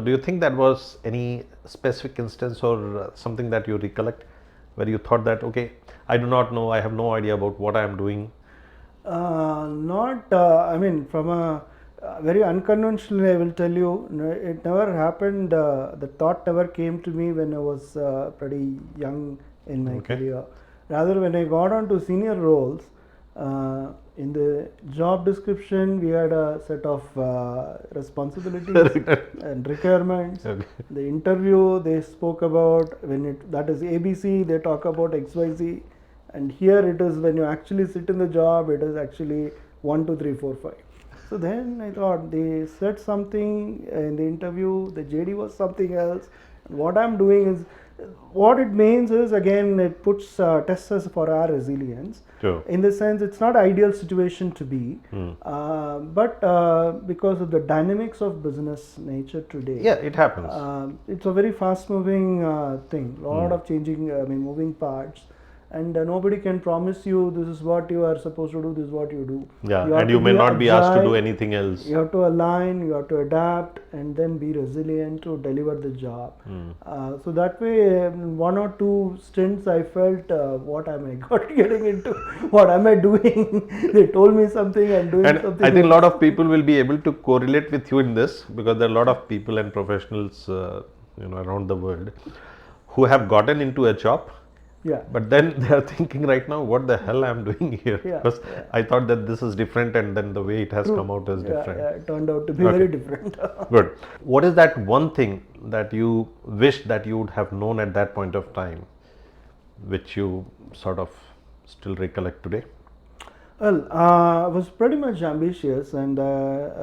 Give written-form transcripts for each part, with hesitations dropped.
So do you think that was any specific instance or something that you recollect where you thought that, okay, I do not know, I have no idea about what I am doing? I mean, from a very unconventionally, I will tell you, it never happened. The thought never came to me when I was pretty young in my Okay. career. Rather, when I got on to senior roles, in the job description, we had a set of responsibilities and requirements. Okay. The interview they spoke about when it that is ABC, they talk about XYZ, and here it is when you actually sit in the job, it is actually 1 2 3 4 5. So then I thought they said something in the interview, the JD was something else. What I'm doing is, what it means is, again, it puts tests us for our resilience. Sure. In the sense, it's not ideal situation to be, but because of the dynamics of business nature today, Yeah, it happens. it's a very fast moving thing, lot of changing, moving parts, and nobody can promise you this is what you are supposed to do, this is what you do. Yeah, You have and to you may be not be asked to do agile, anything else. you have to align, you have to adapt, and then be resilient to deliver the job. So that way, in 1 or 2 stints, I felt, what am I getting into? What am I doing? They told me something, I'm doing And something I think a else. lot of people will be able to correlate with you in this, because there are a lot of people and professionals, around the world who have gotten into a job, Yeah. but then they are thinking right now, what the hell I'm doing here? Yeah, Because yeah. I thought that this is different, and then the way it has come out is Yeah, different. yeah, it turned out to be Okay. very different. Good. What is that one thing that you wish that you would have known at that point of time, which you sort of still recollect today? Well, I was pretty much ambitious, and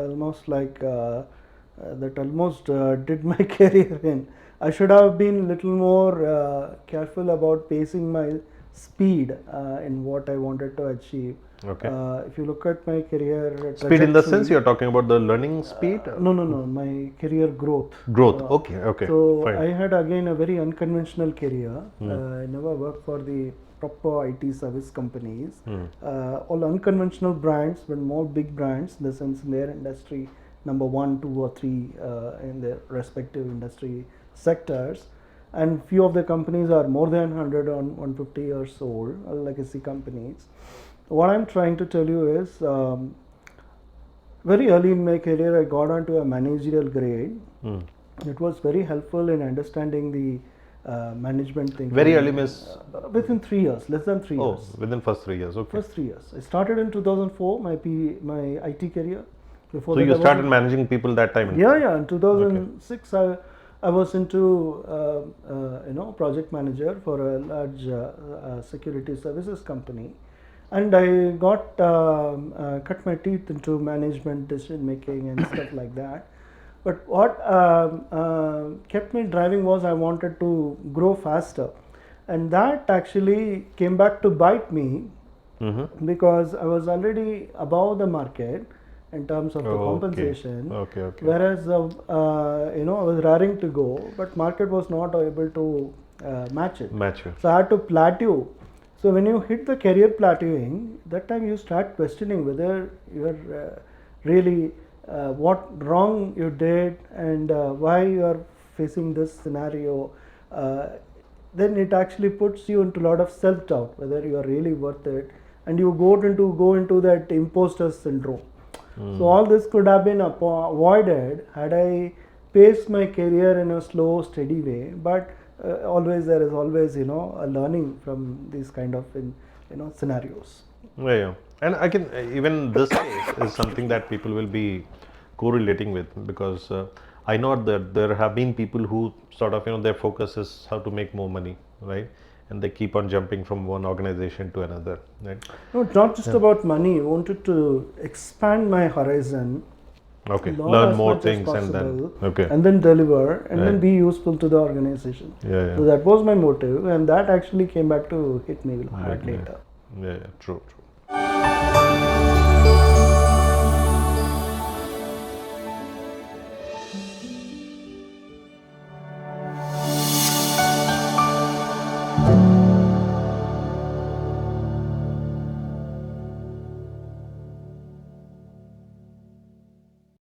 almost like that almost did my career in. I should have been little more careful about pacing my speed in what I wanted to achieve. Okay. If you look at my career Speed in the sense trajectory, you're talking about the learning speed? no, my career growth. Growth. Okay, So fine. I had again a very unconventional career. I never worked for the proper IT service companies. All unconventional brands, but more big brands in the sense in their industry, number 1, 2, or 3 in their respective industry sectors. And few of the companies are more than 100 or 150 years old, legacy companies. What I'm trying to tell you is, very early in my career, I got onto a managerial grade. It was very helpful in understanding the management thinking. Very early means? Within 3 years, less than 3 years. Within first 3 years. Okay. First 3 years. I started in 2004, my IT career. Before So that, you I was started managing people that time? Yeah. In 2006, I was into project manager for a large security services company, and I got cut my teeth into management decision making and stuff like that. But what kept me driving was I wanted to grow faster, and that actually came back to bite me because I was already above the market in terms of the compensation. Okay. Whereas I was raring to go, but market was not able to match it. So I had to plateau. So when you hit the career plateauing, that time you start questioning whether you are really what wrong you did and why you are facing this scenario. Then it actually puts you into a lot of self-doubt whether you are really worth it, and you go into that imposter syndrome. So all this could have been avoided had I paced my career in a slow, steady way. But there is always a learning from these kind of scenarios. Yeah. And I can even this case is something that people will be correlating with, because I know that there have been people who sort of their focus is how to make more money, right? And they keep on jumping from one organization to another, right? No, it's not just about money. I wanted to expand my horizon. Okay, learn more things and then deliver and then be useful to the organization. So that was my motive, and that actually came back to hit me hard later. Yeah, true.